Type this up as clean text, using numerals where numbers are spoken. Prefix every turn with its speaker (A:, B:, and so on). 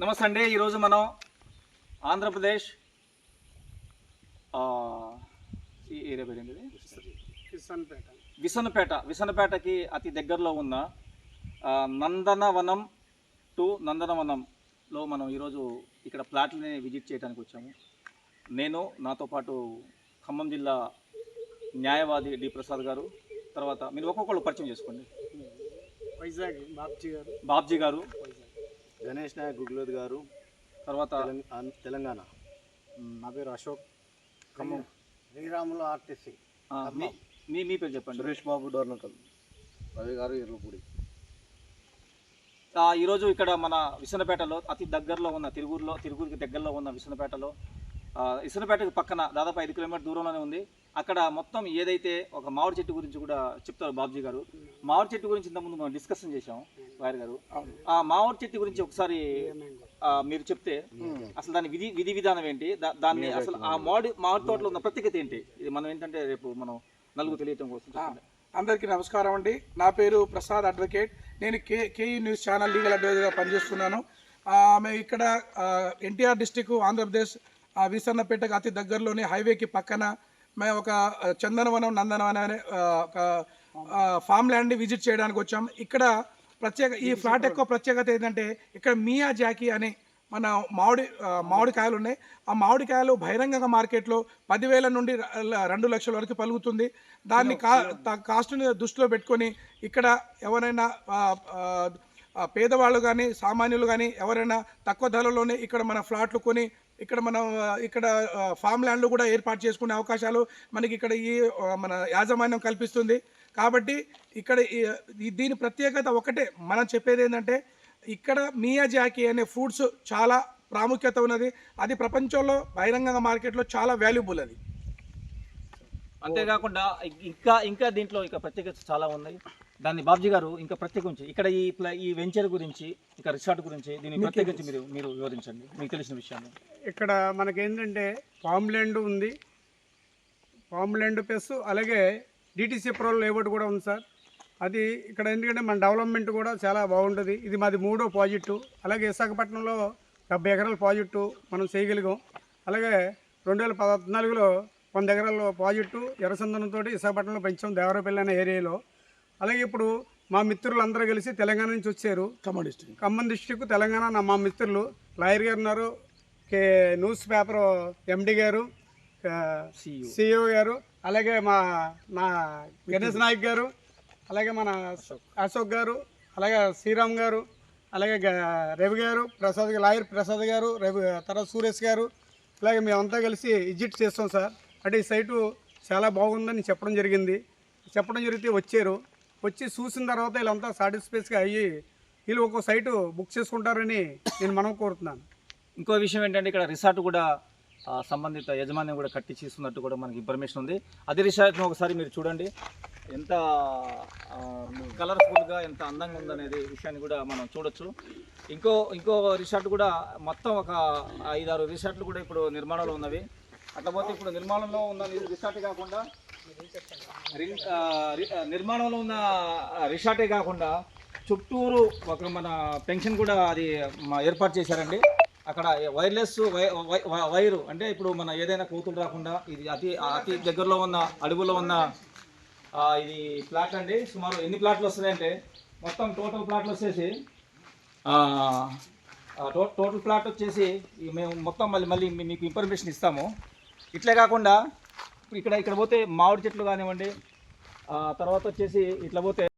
A: నమస్తే అండి. ఈరోజు మనం ఆంధ్రప్రదేశ్ ఈ ఏరియా పేరు ఏంటిది? విసన్నపేటకి అతి దగ్గరలో ఉన్న నందనవనం టు నందనవనంలో మనం ఈరోజు ఇక్కడ ప్లాట్లని విజిట్ చేయడానికి వచ్చాము. నేను నాతో పాటు ఖమ్మం జిల్లా న్యాయవాది డి ప్రసాద్ గారు, తర్వాత మీరు ఒక్కొక్కళ్ళు పరిచయం చేసుకోండి.
B: వైజాగ్
A: బాబ్జీ గారు,
C: గణేష్ నాయక్ గుగ్లోద్ గారు,
A: తర్వాత
C: తెలంగాణ.
B: నా పేరు అశోక్,
C: ఖమ్మం. శ్రీరాములు ఆర్టీసీ.
A: మీ పేరు చెప్పండి.
C: సురేష్ బాబు డోర్నకల్. రవి గారు ఇర్లపూడి.
A: ఈరోజు ఇక్కడ మన విసన్నపేటలో అతి దగ్గరలో ఉన్న తిరుగురికి దగ్గరలో ఉన్న విసన్నపేటకి పక్కన దాదాపు 5 కిలోమీటర్ దూరంలోనే ఉంది. అక్కడ మొత్తం ఏదైతే ఒక మామిడి చెట్టు గురించి కూడా చెప్తారు బాబ్జీ గారు. మామిడి చెట్టు గురించి ఇంతకుముందు మనం డిస్కషన్ చేసాం వారి గారు. ఆ మామిడి చెట్టు గురించి ఒకసారి మీరు చెప్తే అసలు దాని విధి విధానం ఏంటి, దాన్ని అసలు ఆ మామిడి తోటలో ఉన్న ప్రత్యేకత ఏంటి, ఇది మనం ఏంటంటే రేపు మనం నలుగురు తెలియటం కోసం చెప్పండి.
B: అందరికీ నమస్కారం అండి. నా పేరు ప్రసాద్ అడ్వకేట్. నేను కేఈ న్యూస్ ఛానల్ లీగల్ అడ్వైజర్గా పనిచేస్తున్నాను. మేము ఇక్కడ ఎన్టీఆర్ డిస్టిక్ ఆంధ్రప్రదేశ్ విసన్నపేటకు అతి దగ్గరలోని హైవేకి పక్కన మేము ఒక చందనవనం నందనవనం అనే ఒక ఫామ్ ల్యాండ్ని విజిట్ చేయడానికి వచ్చాం. ఇక్కడ ఈ ఫ్లాట్ ఎక్కువ ప్రత్యేకత ఏంటంటే ఇక్కడ మియా జాకీ అని మన మామిడికాయలు ఉన్నాయి. ఆ మామిడికాయలు బహిరంగ మార్కెట్లో 10,000 నుండి 2 లక్షల వరకు పలుకుతుంది. దాన్ని కాస్ట్ని దృష్టిలో పెట్టుకొని ఇక్కడ ఎవరైనా పేదవాళ్ళు కానీ సామాన్యులు కానీ ఎవరైనా తక్కువ ధరలోనే ఇక్కడ మన ఫ్లాట్లు కొని ఇక్కడ ఫామ్ ల్యాండ్లు కూడా ఏర్పాటు చేసుకునే అవకాశాలు మనకి ఇక్కడ మన యాజమాన్యం కల్పిస్తుంది. కాబట్టి ఇక్కడ దీని ప్రత్యేకత ఒకటే మనం చెప్పేది ఏంటంటే ఇక్కడ మియా జాకీ అనే ఫ్రూట్స్ చాలా ప్రాముఖ్యత ఉన్నది. అది ప్రపంచంలో బహిరంగ మార్కెట్లో చాలా వాల్యుబుల్. అది
A: అంతేకాకుండా ఇంకా దీంట్లో ఇంకా ప్రత్యేకత చాలా ఉన్నాయి. దాన్ని బాబ్జీ గారు ఇంకా ప్రత్యేకించి ఇక్కడ ఈ వెంచర్ గురించి, ఇంకా రిసార్ట్ గురించి దీన్ని ప్రత్యేకించి మీరు వివరించండి మీకు తెలిసిన విషయాన్ని.
D: ఇక్కడ మనకేంటంటే ఫామ్ ల్యాండ్ ఉంది, ఫామ్ ల్యాండ్ ప్లస్ అలాగే డిటిసి అప్రూవల్ లేఅవుట్ కూడా ఉంది సార్. అది ఇక్కడ ఎందుకంటే మన డెవలప్మెంట్ కూడా చాలా బాగుంటుంది. ఇది మాది 3వ ప్రాజెక్టు. అలాగే విశాఖపట్నంలో 70 ఎకరాల ప్రాజెక్టు మనం చేయగలిగాం. అలాగే 2014లో 100 ఎకరాల ప్రాజెక్టు ఎర్రచందనంతో విశాఖపట్నంలో పెంచాం, దేవరపల్లి అనే ఏరియాలో. అలాగే ఇప్పుడు మా మిత్రులు అందరూ కలిసి తెలంగాణ నుంచి వచ్చారు. ఖమ్మం డిస్టిక్ తెలంగాణ. మా మిత్రులు లాయర్ గారు ఉన్నారు, న్యూస్ పేపర్ ఎండి గారు, సిఇఓ గారు, అలాగే నా గణేష్ నాయక్ గారు, అలాగే మన అశోక్ గారు, అలాగే శ్రీరామ్ గారు, అలాగే రవి గారు, లాయర్ ప్రసాద్ గారు, తర్వాత సురేష్ గారు, అలాగే మేమంతా కలిసి విజిట్ చేస్తాం సార్. అంటే ఈ సైటు చాలా బాగుందని చెప్పడం జరిగితే వచ్చి చూసిన తర్వాత వీళ్ళంతా సాటిస్ఫైస్గా అయ్యి వీళ్ళు ఒక్కో సైటు బుక్ చేసుకుంటారని నేను మనం కోరుతున్నాను.
A: ఇంకో విషయం ఏంటంటే ఇక్కడ రిసార్ట్ కూడా సంబంధిత యజమాని కూడా కట్టించిస్తున్నట్టు కూడా మనకి ఇన్ఫర్మేషన్ ఉంది. అదే రిసార్ట్ని ఒకసారి మీరు చూడండి, ఎంత కలర్ఫుల్గా ఎంత అందంగా ఉందనేది విషయాన్ని కూడా మనం చూడొచ్చు. ఇంకో రిసార్ట్ కూడా మొత్తం ఒక 5-6 రిసార్ట్లు కూడా ఇప్పుడు నిర్మాణంలో ఉన్నవి. అట్లా పోతే ఇప్పుడు నిర్మాణంలో ఉన్న రిసార్టే కాకుండా చుట్టూరు ఒక మన పెన్షన్ కూడా అది ఏర్పాటు చేశారండి. అక్కడ వైర్లెస్ వైరు అంటే ఇప్పుడు మన ఏదైనా కోతులు రాకుండా ఇది అతి దగ్గరలో ఉన్న అడవుల్లో ఉన్న ఇది ప్లాట్ అండి. సుమారు ఎన్ని ప్లాట్లు వస్తున్నాయంటే మొత్తం టోటల్ ప్లాట్లు వచ్చేసి మేము మొత్తం మళ్ళీ మీకు ఇన్ఫర్మేషన్ ఇస్తాము. ఇట్లే కాకుండా ఇక్కడ పోతే మామిడి చెట్లు కానివ్వండి, తర్వాత వచ్చేసి ఇట్లా పోతే